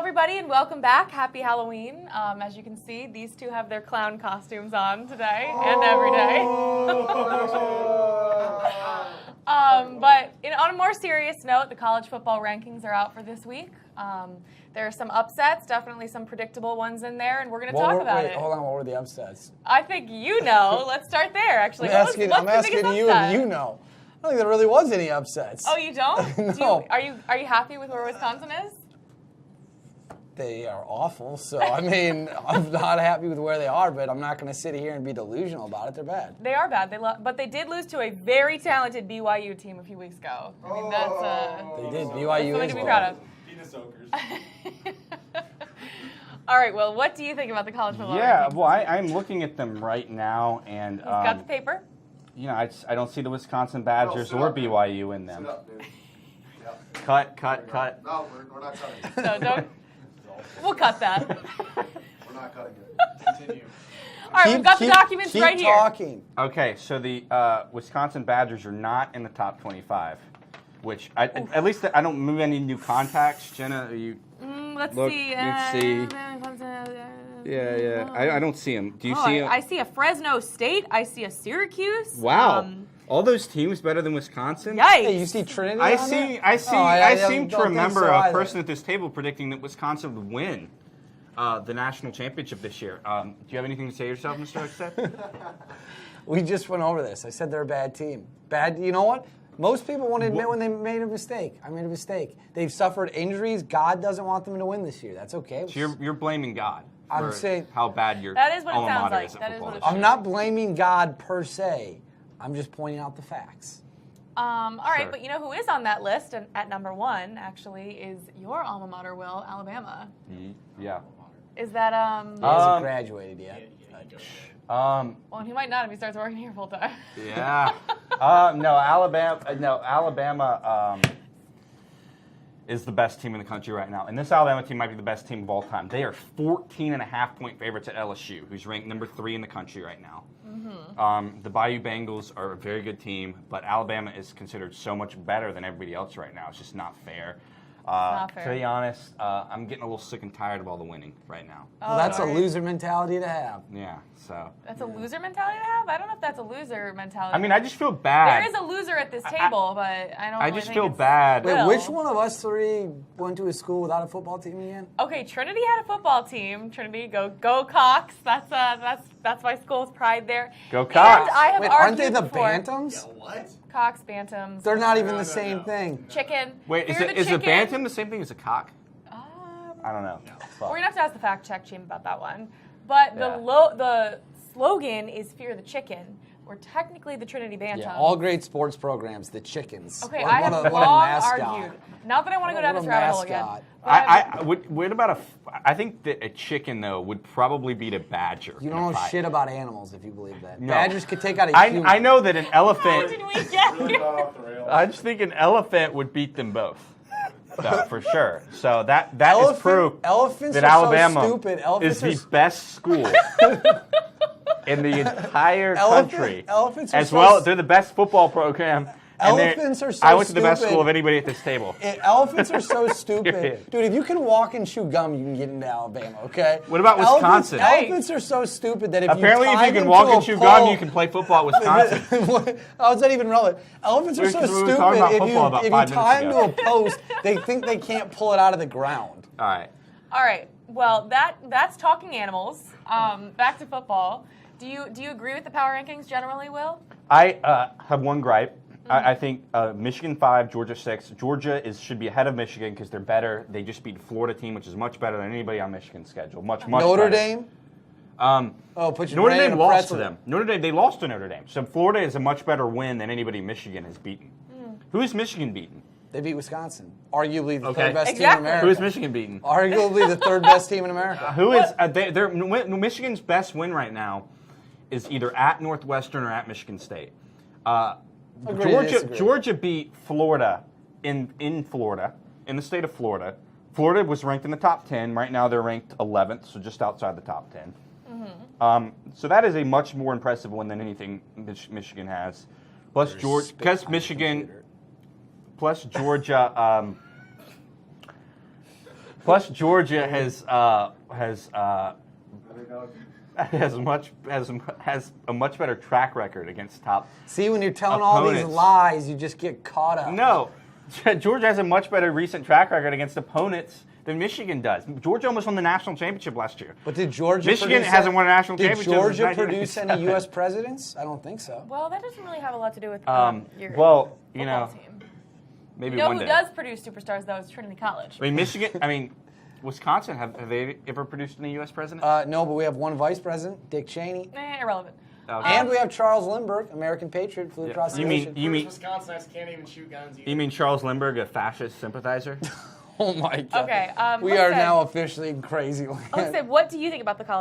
everybody, and welcome back. Happy Halloween. As you can see, these two have their clown costumes on today and every day. But on a more serious note, the college football rankings are out for this week. There are some upsets, definitely some predictable ones in there, and we're going to talk about it. Hold on, what were the upsets? I think you know. Let's start there, actually. I'm asking you if you know. I don't think there really was any upsets. Oh, you don't? No. Are you happy with where Wisconsin is? They are awful, so I mean, I'm not happy with where they are, but I'm not going to sit here and be delusional about it. They're bad. They are bad, but they did lose to a very talented BYU team a few weeks ago. I mean, They did. BYU something is to be well. proud of. Penis oakers. All right, well, what do you think about the college football rankings? Well, I'm looking at them right now, and He's got the paper. I don't see the Wisconsin Badgers or BYU in them. Sit up, dude. Cut. No, we're not cutting it. So don't. We'll cut that. We're not cutting it. Continue. All right, we've got the documents right keep here. talking. Okay, so the Wisconsin Badgers are not in the top 25, which at least I don't move any new contacts. Jenna, you Let's look. see. Let's see. Yeah. I don't see them. Do you see them? I see a Fresno State. I see a Syracuse. Wow. All those teams better than Wisconsin? Yikes. Hey, you see Trinity I on there? I seem to don't think remember so a either. person at this table predicting that Wisconsin would win the national championship this year. Do you have anything to say yourself, Mr. Except? We just went over this. I said they're a bad team. Bad. You know what? Most people won't admit when they made a mistake. I made a mistake. They've suffered injuries. God doesn't want them to win this year. That's okay. So you're blaming God I'm for saying- how bad your That is what it alma sounds mater like. is at That is football what it this is. I'm not blaming God per se. I'm just pointing out the facts. All right, Sure. but you know who is on that list and at number one, actually, is your alma mater, Will, Alabama. Yeah. Is that, He hasn't graduated yet. well, he might not if he starts working here full time. Yeah. No, Alabama is the best team in the country right now. And this Alabama team might be the best team of all time. They are 14.5-point favorites at LSU, who's ranked number 3 in the country right now. The Bayou Bengals are a very good team, but Alabama is considered so much better than everybody else right now. It's just not fair. not fair. To be honest, I'm getting a little sick and tired of all the winning right now. Well, that's sorry. a loser mentality to have. Yeah, so. That's a loser mentality to have? I don't know if that's a loser mentality. I mean, I just feel bad. There is a loser at this table, but I don't I really just think feel it's bad. Will. Wait, which one of us three went to a school without a football team again? Okay, Trinity had a football team. Trinity, go Cox. That's my school's pride there. Go Cox. And I have Wait, argued aren't they the before. Bantams? What? Cox, Bantams. They're not even the same thing. Chicken. Wait, Fear is the a chicken. bantam the same thing as a cock? Um, I don't know. We're gonna have to ask the fact check team about that one. But Yeah. the slogan is "Fear the Chicken." We're technically the Trinity Bantam. Yeah, all great sports programs, the chickens. Okay, What- I what have a long mascot. argued. Not that I want to go down What this a rabbit hole again. mascot. But What about I think that a chicken though would probably beat a badger. You in don't a know fight. shit about animals if you believe that. No. Badgers could take out a human. I know that an how elephant. did we get Really here? got off the rails. I just think an elephant would beat them both. So, for sure. So that is Elephant- proof elephants that are so Alabama stupid. Elephants is are the best school in the entire country. Elephants are as so well, s- they're the best football program. and Elephants are so I went to the best stupid. school of anybody at this table. Elephants are so stupid. Yeah. Dude, if you can walk and chew gum, you can get into Alabama, okay? What about Wisconsin? Elephants are so stupid that if Apparently, you if tie you can them walk to and a chew pole, gum, you can play football at Wisconsin. How is that even relevant? Elephants are so We were stupid. talking about If football about you 5 tie them minutes to a post, they think they can't pull it out of the ground. All right. All right. Well, that's talking animals. Back to football. Do you agree with the power rankings generally, Will? I have one gripe. I think Michigan 5, Georgia 6. Georgia should be ahead of Michigan because they're better. They just beat a Florida team, which is much better than anybody on Michigan's schedule. Much Notre better. Dame? Put your Notre brain in Dame a lost pretzel. to them. Notre Dame, they lost to Notre Dame. So Florida is a much better win than anybody Michigan has beaten. Who is Michigan beaten? They beat Wisconsin. Arguably the Okay. third best team in Exactly. America. Who is Michigan beaten? Arguably the third best team in America. Who is Michigan's best win right now is either at Northwestern or at Michigan State. Agree to disagree. Georgia beat Florida in Florida, in the state of Florida. Florida was ranked in the top 10. Right now they're ranked 11th, so just outside the top 10. So that is a much more impressive one than anything Michigan has. Plus Georgia, because Michigan, plus Georgia. Plus, Georgia has a much better track record against top. See, when you're telling all these opponents. lies, you just get caught up. No, Georgia has a much better recent track record against opponents than Michigan does. Georgia almost won the national championship last year. But did Georgia? Michigan hasn't won a national championship. Did Georgia since produce any 1997. U.S. presidents? I don't think so. Well, that doesn't really have a lot to do with your well, football team. maybe You know one who day. does produce superstars though is Trinity College. I mean, Wisconsin. Have they ever produced any U.S. president? No, but we have one vice president, Dick Cheney. Irrelevant. Okay. And we have Charles Lindbergh, American patriot, flew across the You mean ocean. you mean Wisconsinites can't even shoot guns either. you mean Charles Lindbergh, a fascist sympathizer? Oh my God. Okay. We are Jose, now officially in crazy land. Jose, what do you think about the college